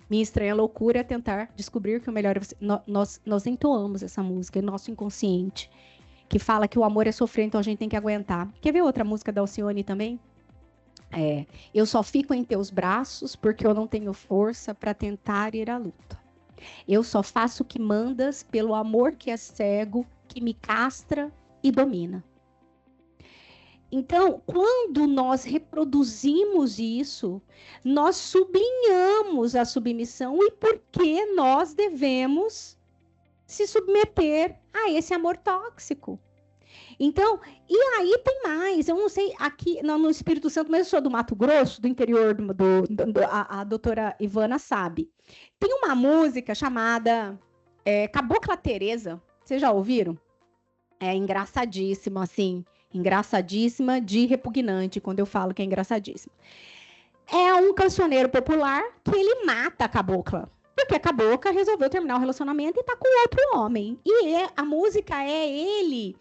Minha estranha loucura é tentar descobrir que o melhor é você. Nós entoamos essa música, é nosso inconsciente, que fala que o amor é sofrer, então a gente tem que aguentar. Quer ver outra música da Alcione também? Eu só fico em teus braços porque eu não tenho força para tentar ir à luta. Eu só faço o que mandas pelo amor que é cego, que me castra e domina. Então, quando nós reproduzimos isso, nós sublinhamos a submissão e por que nós devemos se submeter a esse amor tóxico. Então, e aí tem mais, eu não sei, aqui no Espírito Santo, mas eu sou do Mato Grosso, do interior, a doutora Ivana sabe. Tem uma música chamada Cabocla Teresa, vocês já ouviram? É engraçadíssimo, assim. Engraçadíssima de repugnante, quando eu falo que é engraçadíssima. É um cancioneiro popular que ele mata a cabocla. Porque a cabocla resolveu terminar o relacionamento e tá com outro homem. E a música é ele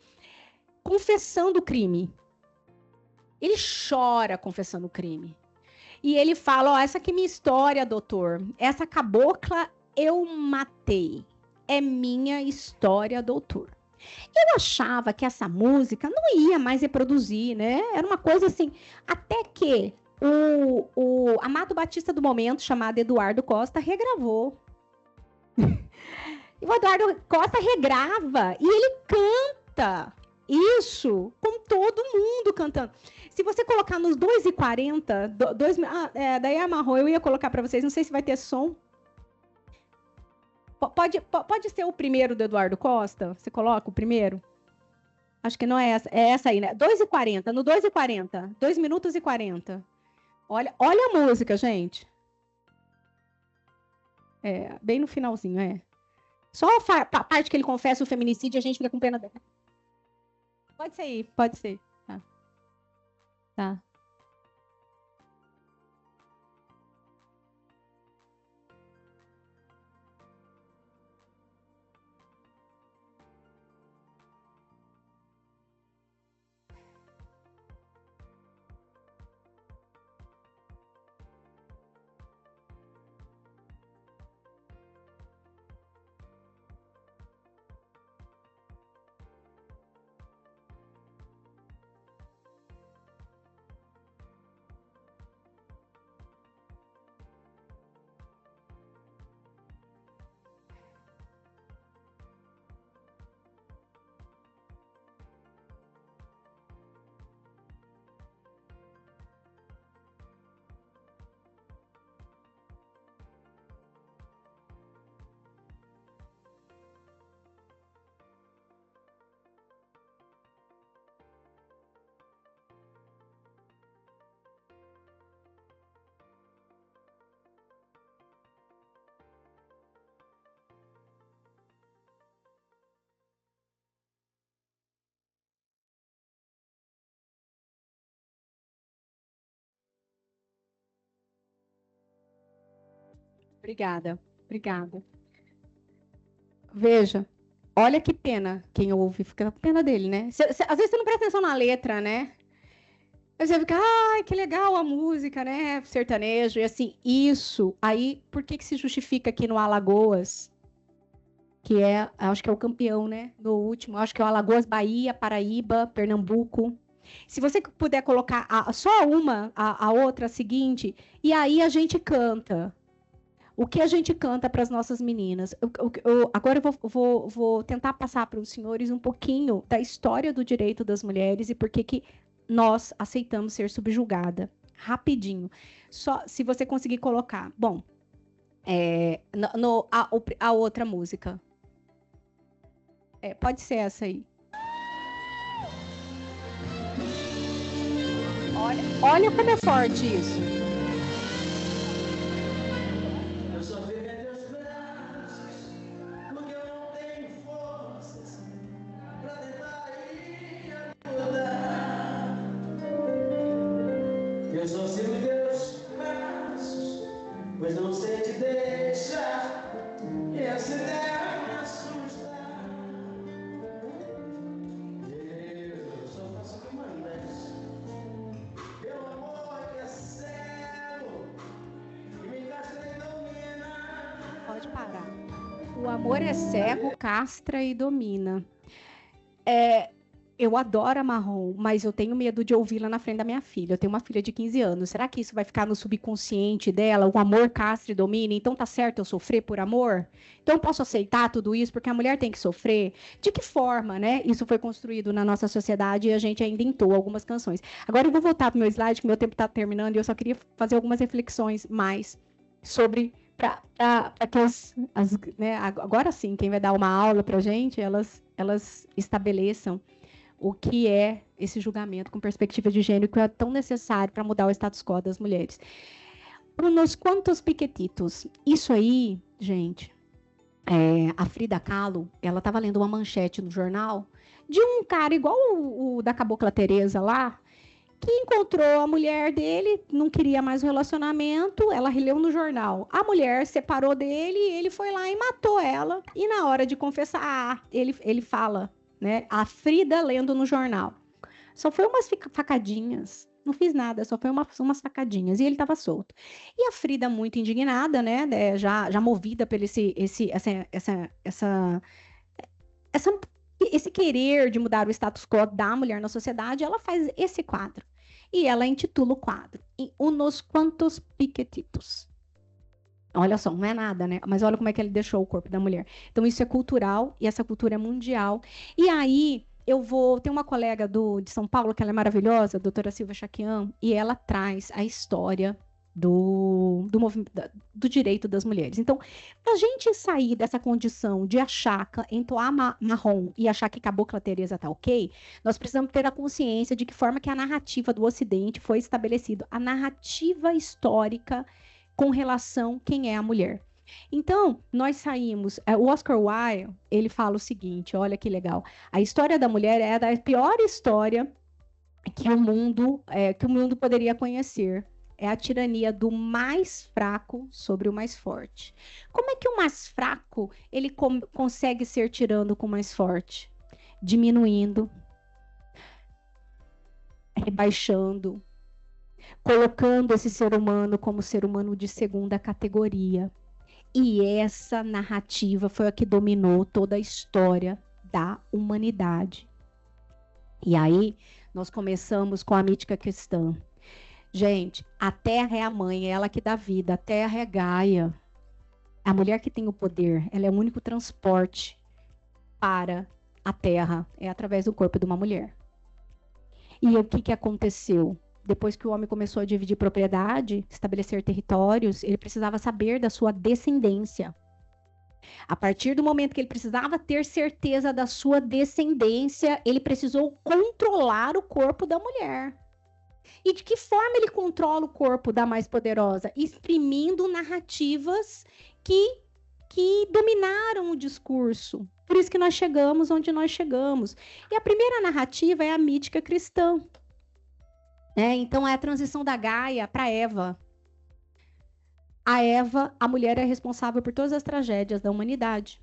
confessando o crime. Ele chora confessando o crime. E ele fala, ó, essa aqui é minha história, doutor. Essa cabocla eu matei. É minha história, doutor. Eu achava que essa música não ia mais reproduzir, né? Era uma coisa assim, até que o Amado Batista do momento, chamado Eduardo Costa, regravou. E o Eduardo Costa regrava e ele canta isso com todo mundo cantando. Se você colocar nos 2h40, daí amarrou, eu ia colocar para vocês, não sei se vai ter som. Pode ser o primeiro do Eduardo Costa? Você coloca o primeiro? Acho que não é essa. É essa aí, né? 2h40, no 2h40. 2 minutos e 40. Olha a música, gente. É, bem no finalzinho, é. Só a parte que ele confessa o feminicídio, a gente fica com pena dela. Pode ser aí, pode ser. Tá. Obrigada, obrigada. Veja, olha que pena quem ouve, fica com pena dele, né? Às vezes você não presta atenção na letra, né? Aí você fica, ai, que legal a música, né? Sertanejo, e assim, isso. Aí, por que se justifica aqui no Alagoas, que é, acho que é o campeão, né? No último, acho que é o Alagoas, Bahia, Paraíba, Pernambuco. Se você puder colocar só uma, a outra, a seguinte, e aí a gente canta. O que a gente canta para as nossas meninas? Agora eu vou tentar passar para os senhores um pouquinho da história do direito das mulheres e por que nós aceitamos ser subjugada. Rapidinho. Só se você conseguir colocar. Bom, a outra música. Pode ser essa aí. Olha como é forte isso. Eu só sei me Deus braços, pois não sei te deixar, e essa ideia me assusta. Eu só faço o que mandas, meu amor que é cego, e me castra e domina. Pode parar. O amor é cego, castra e domina. Eu adoro a Marrom, mas eu tenho medo de ouvi-la na frente da minha filha. Eu tenho uma filha de 15 anos. Será que isso vai ficar no subconsciente dela? O amor castra e domina? Então tá certo eu sofrer por amor? Então eu posso aceitar tudo isso porque a mulher tem que sofrer? De que forma, né? Isso foi construído na nossa sociedade e a gente ainda entoa algumas canções. Agora eu vou voltar para o meu slide, que meu tempo está terminando e eu só queria fazer algumas reflexões mais sobre para que né, agora sim, quem vai dar uma aula para a gente, elas estabeleçam o que é esse julgamento com perspectiva de gênero que é tão necessário para mudar o status quo das mulheres. Unos quantos piquetitos. Isso aí, gente, a Frida Kahlo, ela estava lendo uma manchete no jornal de um cara igual o da Cabocla Teresa lá, que encontrou a mulher dele, não queria mais o relacionamento, ela leu no jornal. A mulher separou dele, ele foi lá e matou ela. E na hora de confessar, ele fala, né? A Frida lendo no jornal. Só foi umas facadinhas. Não fiz nada, só foi umas facadinhas. E ele estava solto. E a Frida, muito indignada, né? Já movida pelo essa, esse querer de mudar o status quo da mulher na sociedade, ela faz esse quadro. E ela intitula o quadro Unos Quantos Piquetitos. Olha só, não é nada, né? Mas olha como é que ele deixou o corpo da mulher. Então, isso é cultural e essa cultura é mundial. E aí, tem uma colega de São Paulo, que ela é maravilhosa, a doutora Silvia Chaquian, e ela traz a história do direito das mulheres. Então, para a gente sair dessa condição de achar, entoar marrom e achar que Cabocla Teresa tá ok, nós precisamos ter a consciência de que forma que a narrativa do Ocidente foi estabelecida, a narrativa histórica com relação a quem é a mulher. Então, nós saímos. O Oscar Wilde, ele fala o seguinte: olha que legal. A história da mulher é a pior história que o mundo poderia conhecer. É a tirania do mais fraco sobre o mais forte. Como é que o mais fraco ele consegue ser tirando com o mais forte? Diminuindo, rebaixando, colocando esse ser humano como ser humano de segunda categoria. E essa narrativa foi a que dominou toda a história da humanidade. E aí, nós começamos com a mítica cristã. Gente, a terra é a mãe, é ela que dá vida, a terra é Gaia. A mulher que tem o poder, ela é o único transporte para a terra, é através do corpo de uma mulher. E o que aconteceu? Depois que o homem começou a dividir propriedade, estabelecer territórios, ele precisava saber da sua descendência. A partir do momento que ele precisava ter certeza da sua descendência, ele precisou controlar o corpo da mulher. E de que forma ele controla o corpo da mais poderosa? Exprimindo narrativas que dominaram o discurso. Por isso que nós chegamos onde nós chegamos. E a primeira narrativa é a mítica cristã. Então, é a transição da Gaia para Eva. A mulher é responsável por todas as tragédias da humanidade.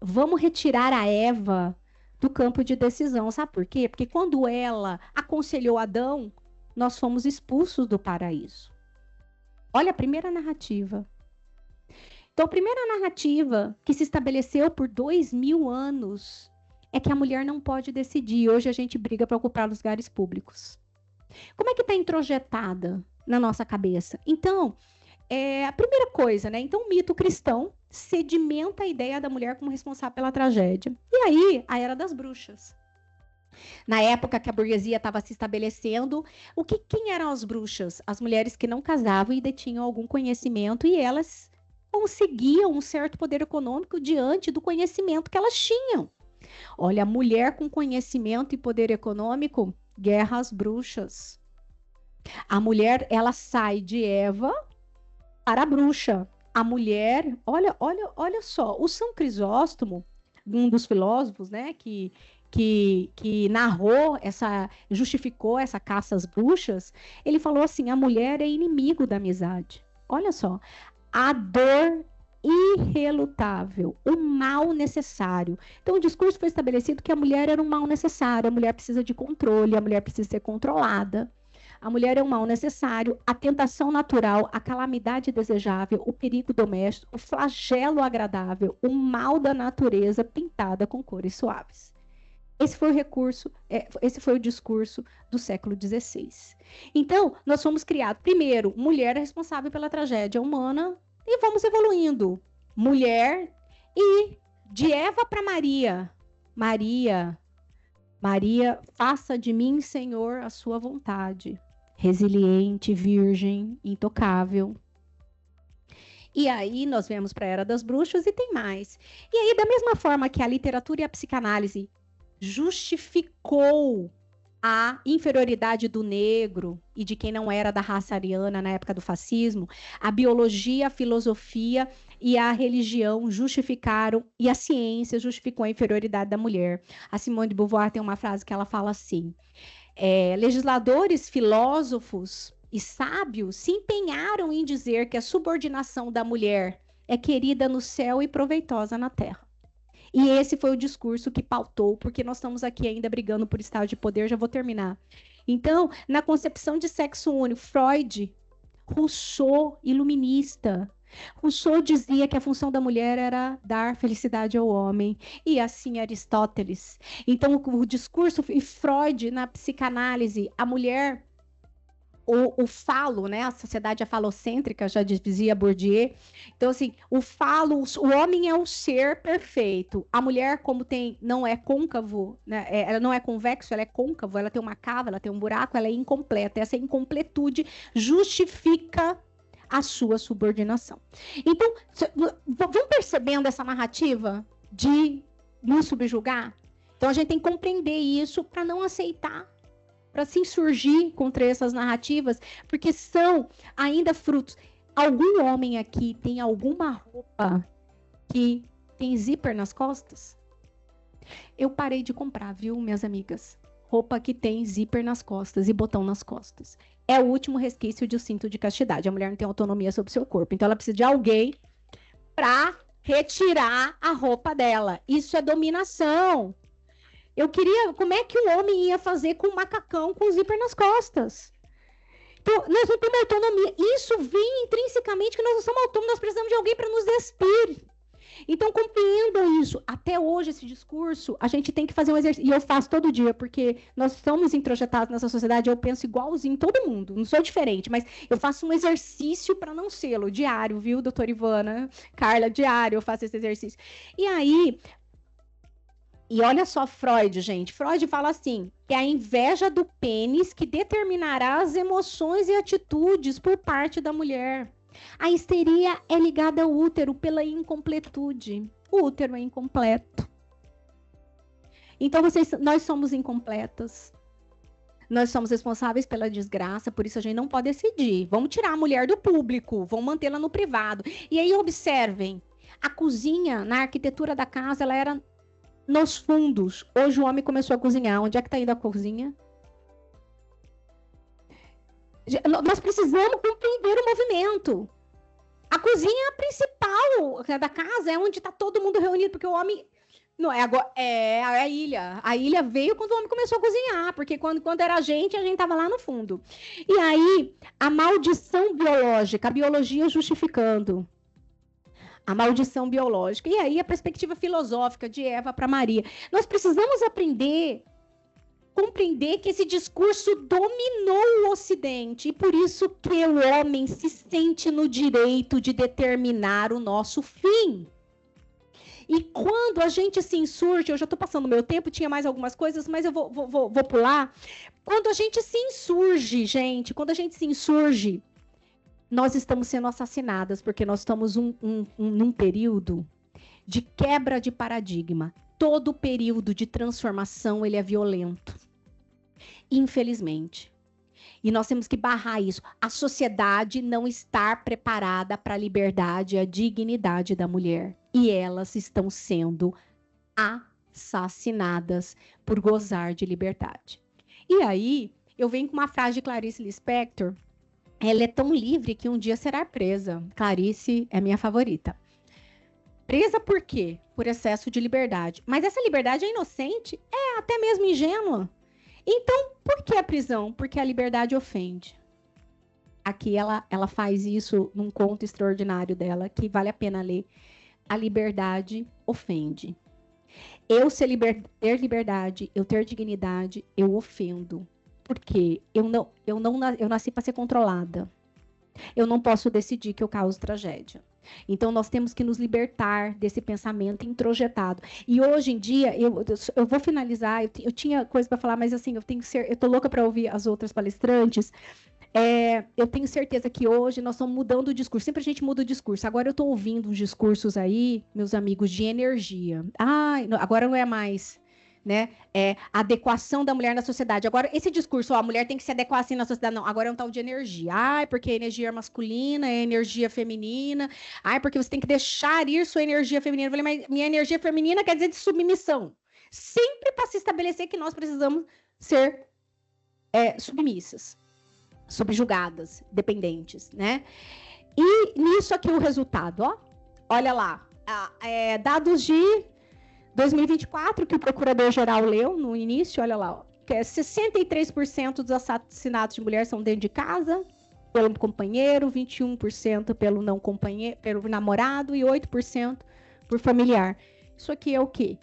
Vamos retirar a Eva do campo de decisão. Sabe por quê? Porque quando ela aconselhou Adão, nós fomos expulsos do paraíso. Olha a primeira narrativa. Então, a primeira narrativa que se estabeleceu por 2000 anos é que a mulher não pode decidir. Hoje a gente briga para ocupar os lugares públicos. Como é que está introjetada na nossa cabeça? Então, a primeira coisa, né? Então, o mito cristão sedimenta a ideia da mulher como responsável pela tragédia. E aí, a Era das Bruxas. Na época que a burguesia estava se estabelecendo, quem eram as bruxas? As mulheres que não casavam e detinham algum conhecimento, e elas conseguiam um certo poder econômico diante do conhecimento que elas tinham. Olha, a mulher com conhecimento e poder econômico, guerra às bruxas. A mulher, ela sai de Eva para a bruxa. A mulher, olha só, o São Crisóstomo, um dos filósofos, né, que narrou justificou essa caça às bruxas, ele falou assim: a mulher é inimigo da amizade. Olha só, a dor irrelutável, o mal necessário. Então, o discurso foi estabelecido que a mulher era um mal necessário, a mulher precisa de controle, a mulher precisa ser controlada. A mulher é um mal necessário, a tentação natural, a calamidade desejável, o perigo doméstico, o flagelo agradável, o mal da natureza pintada com cores suaves. Esse foi o discurso do século XVI. Então, nós fomos criados, primeiro, mulher é responsável pela tragédia humana, e vamos evoluindo. Mulher, e de Eva para Maria. Maria, faça de mim, Senhor, a sua vontade. Resiliente, virgem, intocável. E aí nós vemos para a Era das Bruxas e tem mais. E aí, da mesma forma que a literatura e a psicanálise justificou a inferioridade do negro e de quem não era da raça ariana na época do fascismo, a biologia, a filosofia, e a religião justificaram, e a ciência justificou a inferioridade da mulher. A Simone de Beauvoir tem uma frase que ela fala assim: legisladores, filósofos e sábios se empenharam em dizer que a subordinação da mulher é querida no céu e proveitosa na terra. E esse foi o discurso que pautou, porque nós estamos aqui ainda brigando por estado de poder, já vou terminar. Então, na concepção de sexo único, Freud, Rousseau, iluminista, Rousseau dizia que a função da mulher era dar felicidade ao homem, e assim Aristóteles. Então, o discurso, e Freud, na psicanálise, a mulher, o falo, né? A sociedade é falocêntrica, já dizia Bourdieu. Então, assim, o falo, o homem é o ser perfeito. A mulher, como não é côncavo, né? Ela não é convexo, ela é côncavo, ela tem uma cava, ela tem um buraco, ela é incompleta. Essa incompletude justifica a sua subordinação. Então, vão percebendo essa narrativa de nos subjugar? Então, a gente tem que compreender isso para não aceitar, para se insurgir contra essas narrativas, porque são ainda frutos. Algum homem aqui tem alguma roupa que tem zíper nas costas? Eu parei de comprar, viu, minhas amigas? Roupa que tem zíper nas costas e botão nas costas. É o último resquício de cinto de castidade. A mulher não tem autonomia sobre o seu corpo. Então, ela precisa de alguém para retirar a roupa dela. Isso é dominação. Eu queria... Como é que o homem ia fazer com um macacão com zíper nas costas? Então, nós não temos autonomia. Isso vem intrinsecamente que nós não somos autônomos. Nós precisamos de alguém para nos despir. Então, compreendam isso. Até hoje, esse discurso, a gente tem que fazer um exercício. E eu faço todo dia, porque nós somos introjetados nessa sociedade. Eu penso igualzinho todo mundo. Não sou diferente, mas eu faço um exercício para não sê-lo. Diário, viu, doutora Ivana? Carla, diário eu faço esse exercício. E aí... E olha só Freud, gente. Freud fala assim, que é a inveja do pênis que determinará as emoções e atitudes por parte da mulher. A histeria é ligada ao útero pela incompletude. O útero é incompleto. Então, nós somos incompletas. Nós somos responsáveis pela desgraça, por isso a gente não pode decidir. Vamos tirar a mulher do público, vamos mantê-la no privado. E aí, observem, a cozinha, na arquitetura da casa, ela era nos fundos. Hoje o homem começou a cozinhar. Onde é que está indo a cozinha? Nós precisamos compreender o movimento. A cozinha é a principal da casa, é onde está todo mundo reunido, porque o homem... Não é agora, é a ilha. A ilha veio quando o homem começou a cozinhar, porque quando era a gente estava lá no fundo. E aí, a maldição biológica, a biologia justificando. A maldição biológica. E aí, a perspectiva filosófica de Eva para Maria. Nós precisamos compreender que esse discurso dominou o Ocidente, e por isso que o homem se sente no direito de determinar o nosso fim. E quando a gente se insurge, eu já estou passando o meu tempo, tinha mais algumas coisas, mas eu vou pular. Quando a gente se insurge, gente, nós estamos sendo assassinadas, porque nós estamos num período de quebra de paradigma. Todo período de transformação, ele é violento. Infelizmente. E nós temos que barrar isso. A sociedade não está preparada para a liberdade e a dignidade da mulher. E elas estão sendo assassinadas por gozar de liberdade. E aí, eu venho com uma frase de Clarice Lispector. Ela é tão livre que um dia será presa. Clarice é minha favorita. Presa por quê? Por excesso de liberdade. Mas essa liberdade é inocente? É até mesmo ingênua. Então, por que a prisão? Porque a liberdade ofende. Aqui ela faz isso num conto extraordinário dela, que vale a pena ler. A liberdade ofende. Eu ter liberdade, eu ter dignidade, eu ofendo. Porque eu nasci para ser controlada. Eu não posso decidir que eu causo tragédia. Então, nós temos que nos libertar desse pensamento introjetado. E hoje em dia, eu vou finalizar, eu tinha coisa para falar, mas assim, eu tô louca para ouvir as outras palestrantes. Eu tenho certeza que hoje nós estamos mudando o discurso. Sempre a gente muda o discurso. Agora eu estou ouvindo uns discursos aí, meus amigos, de energia. Agora não é mais né? Adequação da mulher na sociedade. Agora, esse discurso, ó, a mulher tem que se adequar assim na sociedade, não. Agora é um tal de energia. Ai, porque a energia é masculina, é energia feminina. Ai, porque você tem que deixar ir sua energia feminina. Eu falei, mas minha energia feminina quer dizer de submissão. Sempre para se estabelecer que nós precisamos ser submissas, subjugadas, dependentes, né? E nisso aqui o resultado, ó. Olha lá, dados de 2024, que o procurador-geral leu no início, olha lá, ó, que 63% dos assassinatos de mulheres são dentro de casa, pelo companheiro, 21% pelo não companheiro, pelo namorado e 8% por familiar. Isso aqui é o quê?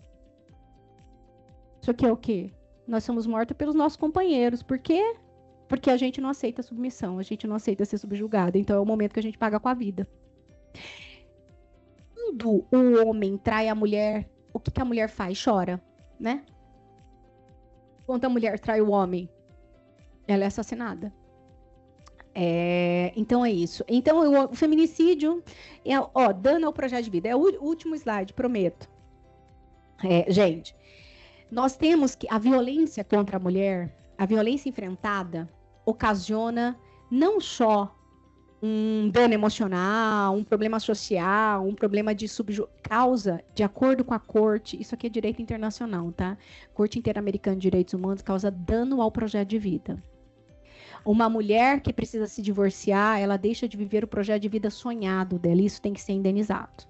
Isso aqui é o quê? Nós somos mortos pelos nossos companheiros. Por quê? Porque a gente não aceita a submissão, a gente não aceita ser subjugada. Então é o momento que a gente paga com a vida. Quando o homem trai a mulher, o que a mulher faz? Chora, né? Quando a mulher trai o homem, ela é assassinada. Então é isso. Então o feminicídio, dano ao projeto de vida. É o último slide, prometo. Gente, nós temos que a violência contra a mulher, a violência enfrentada, ocasiona não só um dano emocional, um problema social, um problema de causa, de acordo com a corte, isso aqui é direito internacional, tá? Corte Interamericana de Direitos Humanos causa dano ao projeto de vida. Uma mulher que precisa se divorciar, ela deixa de viver o projeto de vida sonhado dela, isso tem que ser indenizado.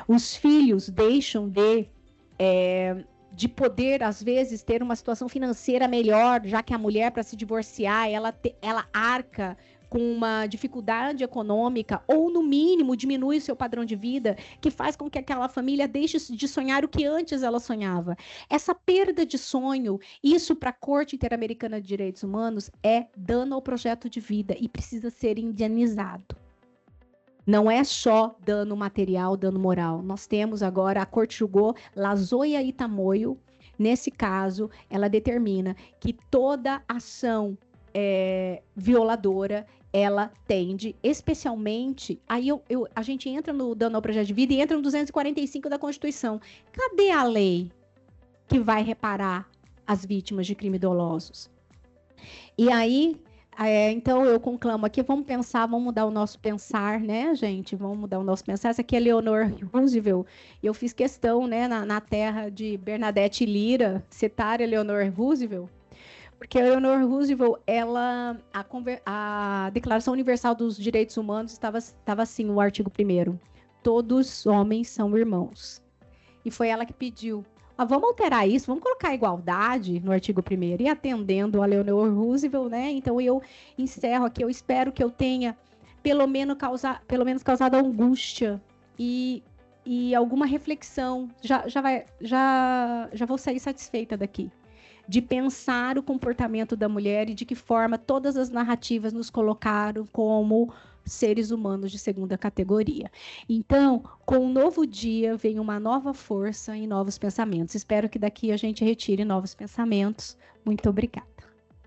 Os filhos deixam de poder, às vezes, ter uma situação financeira melhor, já que a mulher, para se divorciar, ela arca com uma dificuldade econômica, ou, no mínimo, diminui o seu padrão de vida, que faz com que aquela família deixe de sonhar o que antes ela sonhava. Essa perda de sonho, isso para a Corte Interamericana de Direitos Humanos, é dano ao projeto de vida e precisa ser indenizado. Não é só dano material, dano moral. Nós temos agora, a Corte julgou Lazoia e Tamoio. Nesse caso, ela determina que toda ação violadora, ela tende, especialmente, aí a gente entra no dano ao projeto de vida e entra no 245 da Constituição. Cadê a lei que vai reparar as vítimas de crimes dolosos? E aí, então eu conclamo aqui, vamos pensar, vamos mudar o nosso pensar, né, gente? Vamos mudar o nosso pensar. Essa aqui é Eleanor Roosevelt. Eu fiz questão, né, na terra de Bernadette Lira, citar Eleanor Roosevelt, porque a Eleanor Roosevelt, a Declaração Universal dos Direitos Humanos estava assim, no artigo 1º. Todos homens são irmãos. E foi ela que pediu, vamos alterar isso, vamos colocar a igualdade no artigo 1º. E atendendo a Eleanor Roosevelt, né? Então eu encerro aqui, eu espero que eu tenha pelo menos causado angústia e alguma reflexão. Já vou sair satisfeita daqui, de pensar o comportamento da mulher e de que forma todas as narrativas nos colocaram como seres humanos de segunda categoria. Então, com um novo dia, vem uma nova força e novos pensamentos. Espero que daqui a gente retire novos pensamentos. Muito obrigada.